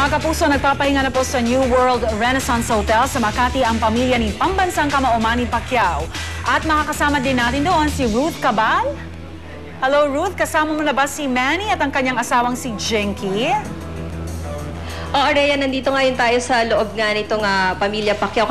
Mga kapuso, nagpapahinga na po sa New World Renaissance Hotel sa Makati ang pamilya ni pambansang kamao Manny Pacquiao. At makakasama din natin doon si Ruth Cabal. Hello Ruth, kasama mo na ba si Manny at ang kanyang asawang si Jinky? Oo, Rhea, nandito ngayon tayo sa loob nga nitong pamilya Pacquiao,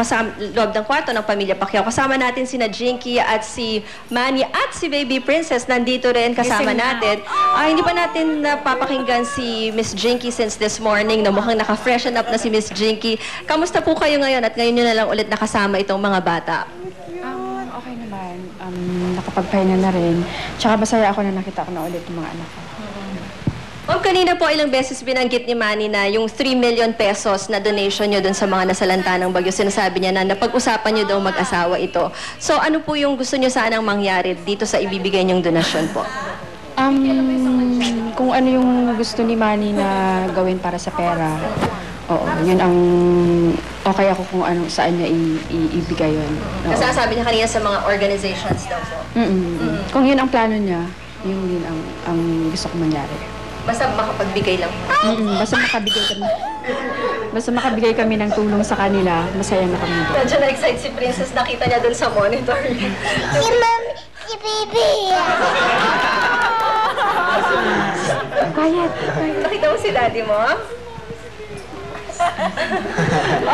loob ng kwarto ng pamilya Pacquiao. Kasama natin sina Jinky at si Manny at si Baby Princess nandito rin kasama natin. Hindi pa natin napapakinggan si Miss Jinky since this morning. No? Mukhang naka-freshen up na si Miss Jinky. Kamusta po kayo ngayon at ngayon nyo na lang ulit nakasama itong mga bata? Okay naman. Nakapagpahinga na rin. Tsaka masaya ako na nakita ko na ulit yung mga anak ko. Ma'am, kanina po ilang beses binanggit ni Manny na yung 3 million pesos na donation nyo dun sa mga nasalanta ng bagyo. Sinasabi niya na napag-usapan nyo daw mag-asawa ito. So ano po yung gusto nyo sanang mangyari dito sa ibibigay nyong donasyon po? Kung ano yung gusto ni Manny na gawin para sa pera, oo, yun ang okay ako kung ano, saan niya ibigay yun. Kasi sabi niya kanina sa mga organizations daw po. Kung yun ang plano niya, yun ang gusto ko mangyari. Basta makapagbigay lang. Basta makabigay kami ng tulong sa kanila, masaya na kami doon. Medyo na-excite si Princess, nakita niya dun sa monitor. Si Mami, si Baby. Quiet. Nakita mo si Daddy mo?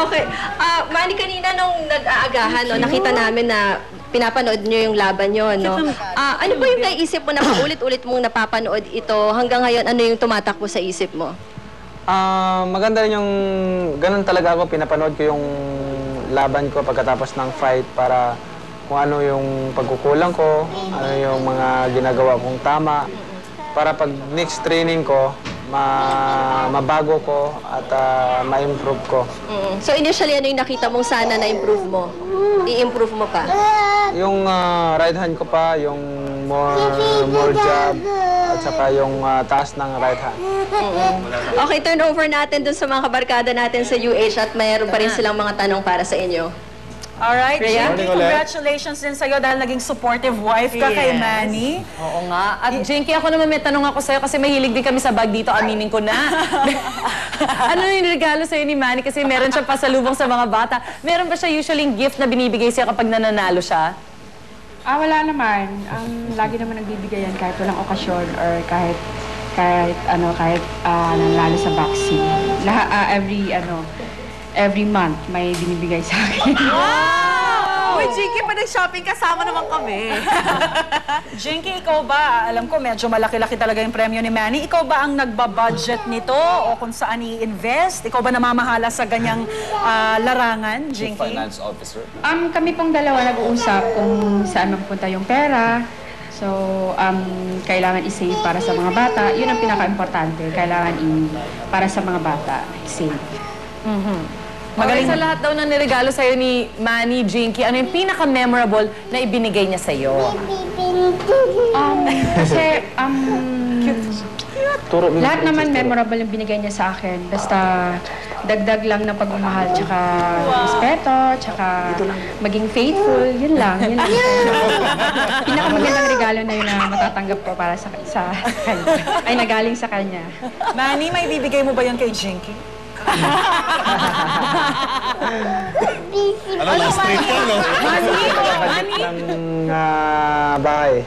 Okay. Manny, kanina nung nag-aagahan, no, nakita namin na pinapanood nyo yung laban nyo, no? Ano ba yung naisip mo na paulit-ulit mong napapanood ito? Hanggang ngayon, ano yung tumatakbo sa isip mo? Maganda rin yung ganun talaga ako. Pinapanood ko yung laban ko pagkatapos ng fight para kung ano yung pagkukulang ko, ano yung mga ginagawa kong tama. Para pag next training ko, mabago ko at ma-improve ko. So initially, ano yung nakita mong sana na-improve mo? I-improve mo pa? Yung right hand ko pa, yung more jab, at saka yung taas ng right hand. Okay, turn over natin dun sa mga kabarkada natin sa UH at mayroon pa rin silang mga tanong para sa inyo. Alright, Rhea? Jinky, congratulations din sa'yo dahil naging supportive wife ka kay Manny. Oo nga. At Jinky, ako naman may tanong ako sa'yo kasi mahilig din kami sa bag dito, aminin ko na. Ano yung regalo sa'yo ni Manny? Kasi meron siyang pasalubong sa mga bata. Meron ba siya usually gift na binibigay siya kapag nananalo siya? Wala naman. Lagi naman nagbibigay yan kahit walang okasyon or kahit nanalo sa boxing. Every month may binibigay sa akin. Wow! Uy, Jinky, pa nag-shopping kasama naman kami. Jinky, ikaw ba? Alam ko medyo malaki-laki talaga yung premyo ni Manny. Ikaw ba ang nagbabudget nito o kung saan i-invest? Ikaw ba namamahala sa ganyang larangan, Jinky? Finance officer. Kami pong dalawa nag-uusap kung saan mapupunta yung pera. So, kailangan i-save para sa mga bata. Yun ang pinaka-importante. Kailangan para sa mga bata, i-save. Magaling sa lahat daw na niregalo sa'yo ni Manny, Jinky, ano yung pinaka-memorable na ibinigay niya sa'yo? Kasi, lahat naman memorable yung binigay niya sa akin. Basta dagdag lang ng pagmamahal, tsaka respeto, tsaka maging faithful, yun lang. Pinakamagandang regalo na yun na matatanggap ko para sa kanya. Ay, nagaling sa kanya. Manny, may bibigay mo ba yun kay Jinky? Ano na street ko, no? Manny? Ng bahay.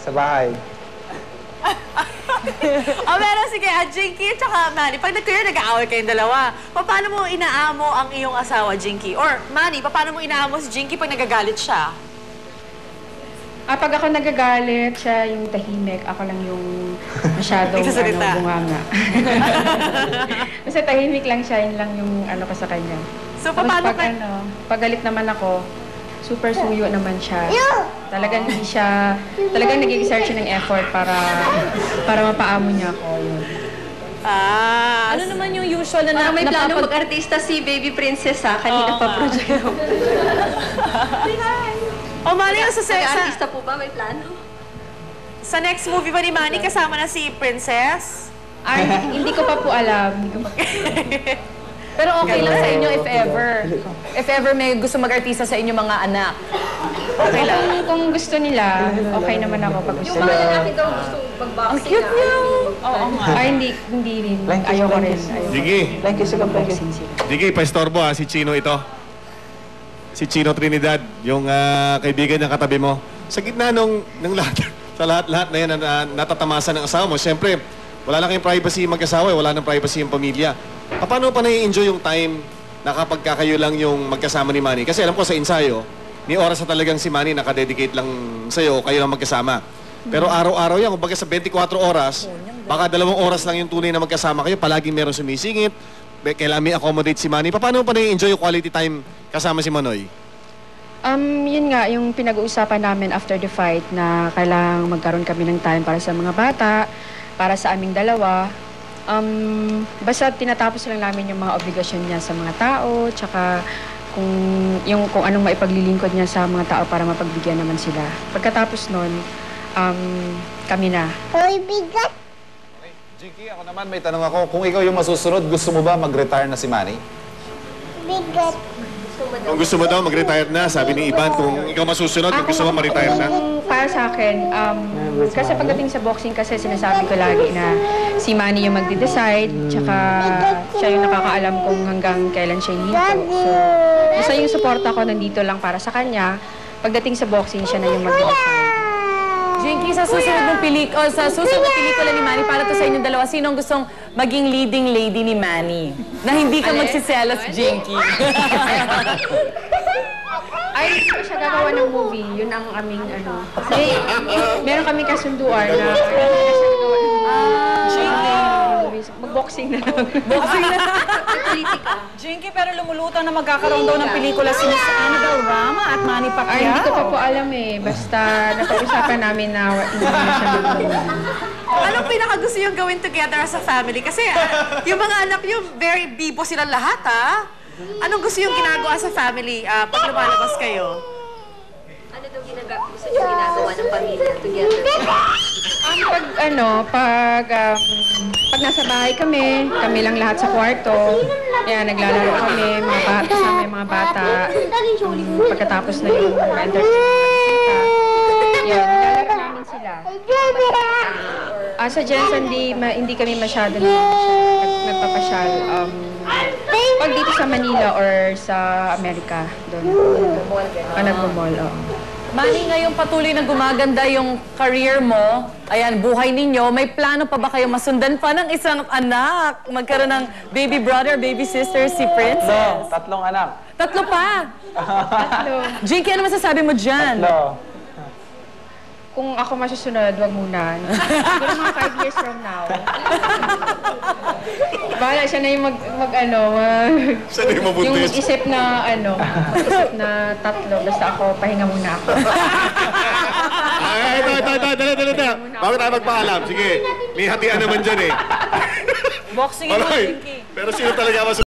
Sa bahay. Pero sige, Jinky at saka Manny, pag nag-aaway kayong dalawa, paano mo inaamo ang iyong asawa, Jinky? Or Manny, paano mo inaamo si Jinky pag nagagalit siya? Pag ako nagagalit, siya yung tahimik. Ako lang yung masyadong bunganga. Kasi tahimik lang siya, yun lang yung ko sa kanya. So, paano pag galit naman ako, super suyo naman siya. Talagang nag-exert siya ng effort para mapaamo niya ako. Yun. Ano naman yung usual na may plano mag-artista si Baby Princess, kanina pa project. O Manny, Mag-artista po ba? May plano? Sa next movie ba ni Manny, kasama na si Princess? Hindi ko pa po alam. Pero okay lang sa inyo if ever may gusto mag-artista sa inyo mga anak. Okay lang. Kung gusto nila, okay naman ako pag gusto nila. lalaki daw gusto mag-boxing. Ang cute niya. Oo nga. Ay, hindi rin. Ayoko rin. Jiggy, Thank you, sige, thank you. Boxing sila. Jiggy, paistorbo ha, si Chino ito. Si Chino Trinidad, yung kaibigan niyang katabi mo. Sa gitna ng lahat, sa lahat-lahat na yan na natatamasan ng asawa mo, siyempre, wala lang kayong privacy mag-asawa, wala nang privacy yung pamilya. Paano pa na-enjoy yung time na kapag kayo lang yung magkasama ni Manny? Kasi alam ko sa ensayo, ni oras na talagang si Manny nakadedicate lang sa'yo, kayo lang magkasama. Pero araw-araw yan, kumbaga sa 24 oras, baka 2 oras lang yung tunay na magkasama kayo, palaging meron sumisingit, kailangan may accommodate si Manny. Paano pa na-enjoy yung quality time kasama si Manoy? Yun nga, yung pinag-uusapan namin after the fight na kailangang magkaroon kami ng time para sa mga bata, para sa aming dalawa. Basta tinatapos lang namin yung mga obligasyon niya sa mga tao, tsaka kung anong maipaglilingkod niya sa mga tao para mapagbigyan naman sila. Pagkatapos nun, kami na. Hoy, bigat. Jinky, ako naman may tanong ako. Kung ikaw yung masusunod, gusto mo ba mag-retire na si Manny? Bigat. Kung gusto mo daw mag-retire na, sabi ni Ivan, kung ikaw masusunod, kung gusto mo ma-retire na. Para sa akin, kasi pagdating sa boxing kasi sinasabi ko lagi na si Manny yung magde-decide, tsaka siya yung nakakaalam kung hanggang kailan siya hihinto. So, basta yung suporta ko nandito lang para sa kanya. Pagdating sa boxing, siya na yung magde-decide. Jinky, sa susunod ng pelikula ni Manny, para to sa inyong dalawa, sino ang gustong maging leading lady ni Manny? Na hindi ka magsiselos, Jinky. Ay, hindi ko siya gagawa ng movie. Yun ang aming ano. Meron kami kasunduan na siya gagawa ng mag-boxing na lang. Boxing na. Jinky, pero lumulutang na magkakaroon daw ng pelikula si Miss Annabelle Rama at Manny Pacquiao. Ay, hindi ko pa po alam eh. Basta napag-usapan namin na hindi na siya mag-movie. Anong pinakagusto yung gawin together as a family? Kasi yung mga anak yung very bibo sila lahat, ha? Anong gusto yung ginagawa sa family pag lumalabas kayo? Ano daw gusto niyo ginagawa ng pamilya together? Pag nasa bahay kami lang lahat sa kwarto. Kaya naglalaro kami, kasama yung mga bata. Pagkatapos na yung entertainment, yan, nilalaro namin sila. Sa Jensen, hindi kami masyado nagpapasyal. Pag dito sa Manila or sa Amerika, doon. Nagmamall, Manny, ngayong patuloy na gumaganda yung career mo, ayan, buhay ninyo, may plano pa ba kayo masundan pa ng isang anak? Magkaroon ng baby brother, baby sister, si Princess? Tatlong anak. 3 pa! Jinky, ano masasabi mo dyan? Kung ako masusunod, wag muna. Siguro mga 5 years from now. Bahala siya na yung Siya na yung mabuntis. yung isip na, isip na 3. Basta ako, pahinga muna ako. Ay, dali. Bago tayo magpaalam, sige. May hatian naman dyan eh. Boxing mo, Manoy, Jinky. pero sino talaga mas